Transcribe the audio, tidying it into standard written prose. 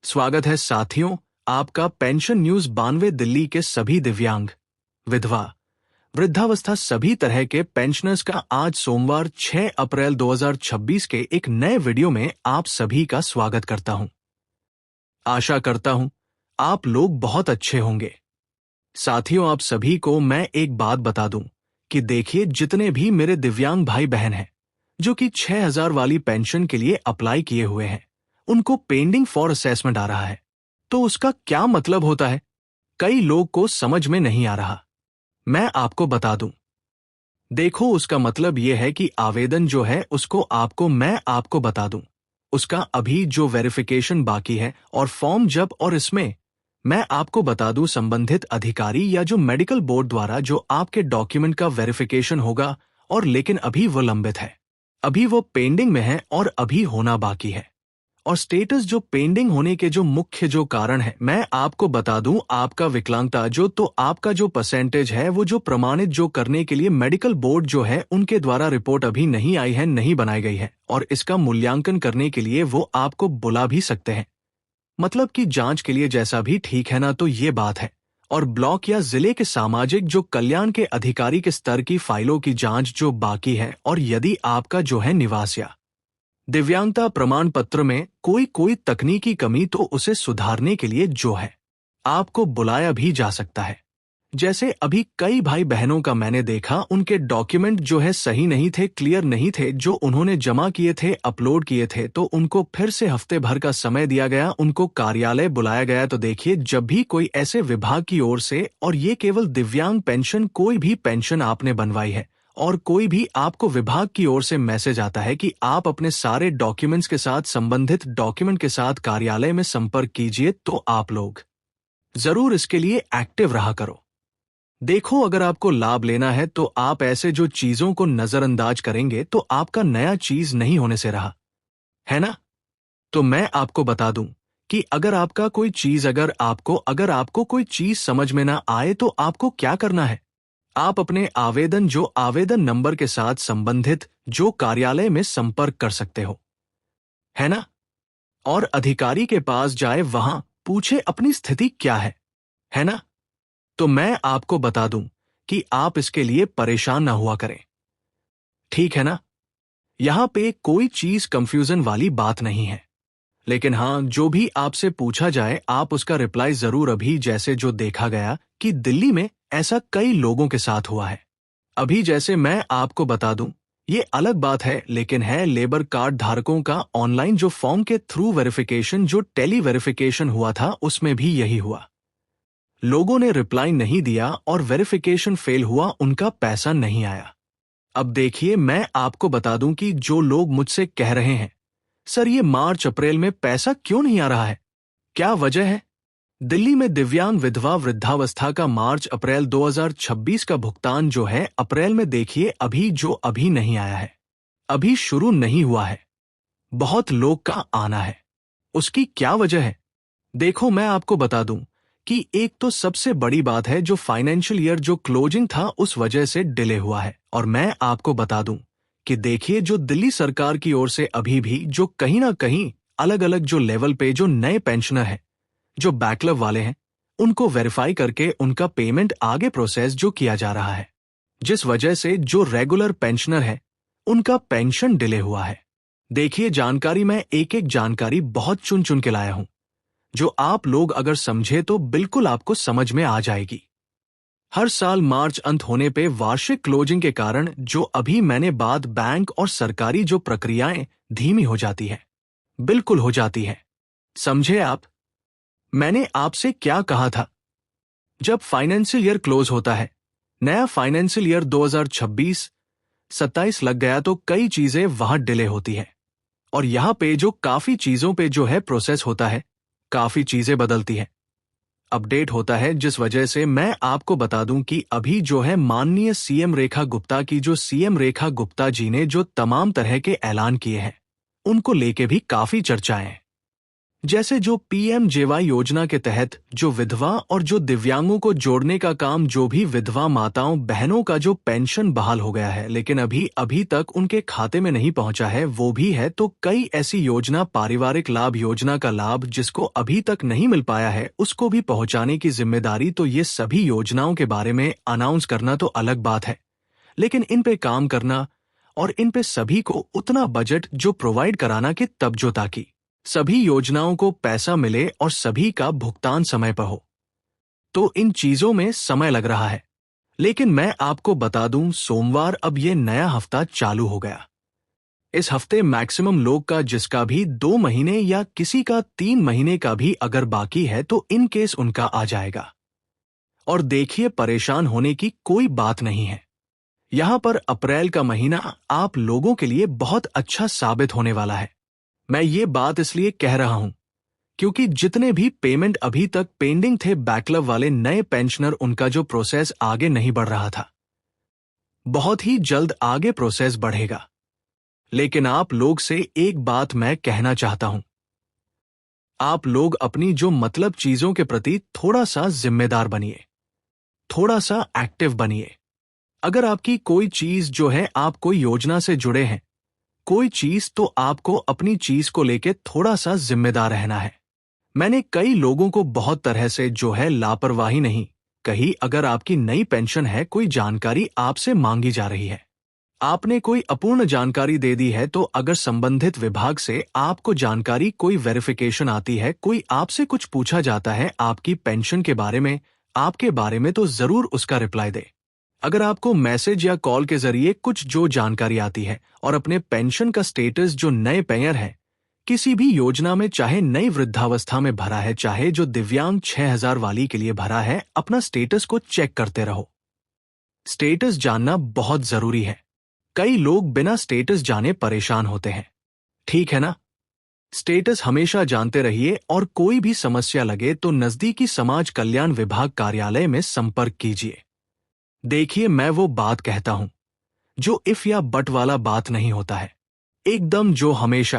स्वागत है साथियों, आपका पेंशन न्यूज 92 दिल्ली के सभी दिव्यांग, विधवा, वृद्धावस्था सभी तरह के पेंशनर्स का आज सोमवार 6 अप्रैल 2026 के एक नए वीडियो में आप सभी का स्वागत करता हूं। आशा करता हूं आप लोग बहुत अच्छे होंगे। साथियों, आप सभी को मैं एक बात बता दूं कि देखिए, जितने भी मेरे दिव्यांग भाई बहन हैं जो कि 6000 वाली पेंशन के लिए अप्लाई किए हुए हैं, उनको पेंडिंग फॉर असेसमेंट आ रहा है। तो उसका क्या मतलब होता है, कई लोग को समझ में नहीं आ रहा। मैं आपको बता दूं। देखो, उसका मतलब यह है कि आवेदन जो है उसको मैं आपको बता दूं, उसका अभी जो वेरिफिकेशन बाकी है और फॉर्म जब, और इसमें मैं आपको बता दूं संबंधित अधिकारी या जो मेडिकल बोर्ड द्वारा जो आपके डॉक्यूमेंट का वेरिफिकेशन होगा, और लेकिन अभी वो लंबित है, अभी वो पेंडिंग में है और अभी होना बाकी है। और स्टेटस जो पेंडिंग होने के जो मुख्य जो कारण है, मैं आपको बता दूं, आपका विकलांगता जो, तो आपका जो परसेंटेज है वो जो प्रमाणित जो करने के लिए मेडिकल बोर्ड जो है उनके द्वारा रिपोर्ट अभी नहीं आई है, नहीं बनाई गई है, और इसका मूल्यांकन करने के लिए वो आपको बुला भी सकते हैं, मतलब कि जांच के लिए, जैसा भी ठीक है ना। तो ये बात है। और ब्लॉक या जिले के सामाजिक जो कल्याण के अधिकारी के स्तर की फाइलों की जांच जो बाकी है, और यदि आपका जो है निवास या दिव्यांगता प्रमाण पत्र में कोई तकनीकी कमी, तो उसे सुधारने के लिए जो है आपको बुलाया भी जा सकता है। जैसे अभी कई भाई बहनों का मैंने देखा, उनके डॉक्यूमेंट जो है सही नहीं थे, क्लियर नहीं थे, जो उन्होंने जमा किए थे, अपलोड किए थे, तो उनको फिर से हफ्ते भर का समय दिया गया, उनको कार्यालय बुलाया गया। तो देखिए, जब भी कोई ऐसे विभाग की ओर से, और ये केवल दिव्यांग पेंशन, कोई भी पेंशन आपने बनवाई है और कोई भी आपको विभाग की ओर से मैसेज आता है कि आप अपने सारे डॉक्यूमेंट्स के साथ, संबंधित डॉक्यूमेंट के साथ कार्यालय में संपर्क कीजिए, तो आप लोग जरूर इसके लिए एक्टिव रहा करो। देखो, अगर आपको लाभ लेना है तो आप ऐसे जो चीजों को नजरअंदाज करेंगे तो आपका नया चीज नहीं होने से रहा है ना। तो मैं आपको बता दूं कि अगर आपका कोई चीज, अगर आपको कोई चीज समझ में ना आए, तो आपको क्या करना है, आप अपने आवेदन नंबर के साथ संबंधित जो कार्यालय में संपर्क कर सकते हो, है ना। और अधिकारी के पास जाए, वहां पूछे अपनी स्थिति क्या है ना। तो मैं आपको बता दूं कि आप इसके लिए परेशान ना हुआ करें, ठीक है ना। यहां पे कोई चीज कंफ्यूजन वाली बात नहीं है, लेकिन हां, जो भी आपसे पूछा जाए आप उसका रिप्लाई जरूर, अभी जैसे जो देखा गया कि दिल्ली में ऐसा कई लोगों के साथ हुआ है। अभी जैसे मैं आपको बता दूं, ये अलग बात है, लेकिन है लेबर कार्ड धारकों का ऑनलाइन जो फॉर्म के थ्रू वेरिफिकेशन, जो टेली वेरिफिकेशन हुआ था, उसमें भी यही हुआ। लोगों ने रिप्लाई नहीं दिया और वेरिफिकेशन फेल हुआ, उनका पैसा नहीं आया। अब देखिए, मैं आपको बता दूं कि जो लोग मुझसे कह रहे हैं, सर ये मार्च अप्रैल में पैसा क्यों नहीं आ रहा है, क्या वजह है। दिल्ली में दिव्यांग विधवा वृद्धावस्था का मार्च अप्रैल 2026 का भुगतान जो है अप्रैल में, देखिए अभी नहीं आया है, अभी शुरू नहीं हुआ है, बहुत लोग का आना है। उसकी क्या वजह है, देखो मैं आपको बता दूं कि एक तो सबसे बड़ी बात है, जो फाइनेंशियल ईयर जो क्लोजिंग था उस वजह से डिले हुआ है। और मैं आपको बता दूं कि देखिए, जो दिल्ली सरकार की ओर से अभी भी जो कहीं ना कहीं अलग अलग जो लेवल पे जो नए पेंशनर हैं, जो बैकलॉग वाले हैं, उनको वेरीफाई करके उनका पेमेंट आगे प्रोसेस जो किया जा रहा है, जिस वजह से जो रेगुलर पेंशनर है उनका पेंशन डिले हुआ है। देखिए, जानकारी मैं एक एक जानकारी बहुत चुन चुन के लाया हूं, जो आप लोग अगर समझे तो बिल्कुल आपको समझ में आ जाएगी। हर साल मार्च अंत होने पे वार्षिक क्लोजिंग के कारण जो अभी मैंने बात, बैंक और सरकारी जो प्रक्रियाएं धीमी हो जाती है, बिल्कुल हो जाती है, समझे आप। मैंने आपसे क्या कहा था, जब फाइनेंशियल ईयर क्लोज होता है, नया फाइनेंशियल ईयर 2026-27 लग गया, तो कई चीजें वहां डिले होती है, और यहां पे जो काफी चीजों पे जो है प्रोसेस होता है, काफी चीजें बदलती है, अपडेट होता है, जिस वजह से मैं आपको बता दूं कि अभी जो है माननीय सीएम रेखा गुप्ता की, जो सीएम रेखा गुप्ता जी ने जो तमाम तरह के ऐलान किए हैं, उनको लेके भी काफी चर्चाएं हैं, जैसे जो पीएमजेवाई योजना के तहत जो विधवा और जो दिव्यांगों को जोड़ने का काम, जो भी विधवा माताओं बहनों का जो पेंशन बहाल हो गया है लेकिन अभी तक उनके खाते में नहीं पहुंचा है, वो भी है। तो कई ऐसी योजना, पारिवारिक लाभ योजना का लाभ जिसको अभी तक नहीं मिल पाया है, उसको भी पहुंचाने की जिम्मेदारी। तो ये सभी योजनाओं के बारे में अनाउंस करना तो अलग बात है, लेकिन इन पे काम करना और इन पे सभी को उतना बजट जो प्रोवाइड कराना कि तब जो ताकि सभी योजनाओं को पैसा मिले और सभी का भुगतान समय पर हो, तो इन चीजों में समय लग रहा है। लेकिन मैं आपको बता दूं, सोमवार अब ये नया हफ्ता चालू हो गया। इस हफ्ते मैक्सिमम लोग का, जिसका भी 2 महीने या किसी का 3 महीने का भी अगर बाकी है तो इन केस उनका आ जाएगा। और देखिए, परेशान होने की कोई बात नहीं है। यहां पर अप्रैल का महीना आप लोगों के लिए बहुत अच्छा साबित होने वाला है। मैं ये बात इसलिए कह रहा हूं क्योंकि जितने भी पेमेंट अभी तक पेंडिंग थे, बैकलॉग वाले नए पेंशनर, उनका जो प्रोसेस आगे नहीं बढ़ रहा था, बहुत ही जल्द आगे प्रोसेस बढ़ेगा। लेकिन आप लोग से एक बात मैं कहना चाहता हूं, आप लोग अपनी जो मतलब चीजों के प्रति थोड़ा सा जिम्मेदार बनिए, थोड़ा सा एक्टिव बनिए। अगर आपकी कोई चीज जो है, आप कोई योजना से जुड़े हैं कोई चीज, तो आपको अपनी चीज को लेके थोड़ा सा जिम्मेदार रहना है। मैंने कई लोगों को बहुत तरह से जो है लापरवाही नहीं कही। अगर आपकी नई पेंशन है, कोई जानकारी आपसे मांगी जा रही है, आपने कोई अपूर्ण जानकारी दे दी है, तो अगर संबंधित विभाग से आपको जानकारी, कोई वेरिफिकेशन आती है, कोई आपसे कुछ पूछा जाता है आपकी पेंशन के बारे में, आपके बारे में, तो जरूर उसका रिप्लाई दे। अगर आपको मैसेज या कॉल के जरिए कुछ जो जानकारी आती है और अपने पेंशन का स्टेटस, जो नए पेयर है, किसी भी योजना में, चाहे नई वृद्धावस्था में भरा है, चाहे जो दिव्यांग 6000 वाली के लिए भरा है, अपना स्टेटस को चेक करते रहो। स्टेटस जानना बहुत जरूरी है। कई लोग बिना स्टेटस जाने परेशान होते हैं, ठीक है ना? स्टेटस हमेशा जानते रहिए और कोई भी समस्या लगे तो नजदीकी समाज कल्याण विभाग कार्यालय में संपर्क कीजिए। देखिए, मैं वो बात कहता हूं जो इफ या बट वाला बात नहीं होता है, एकदम जो हमेशा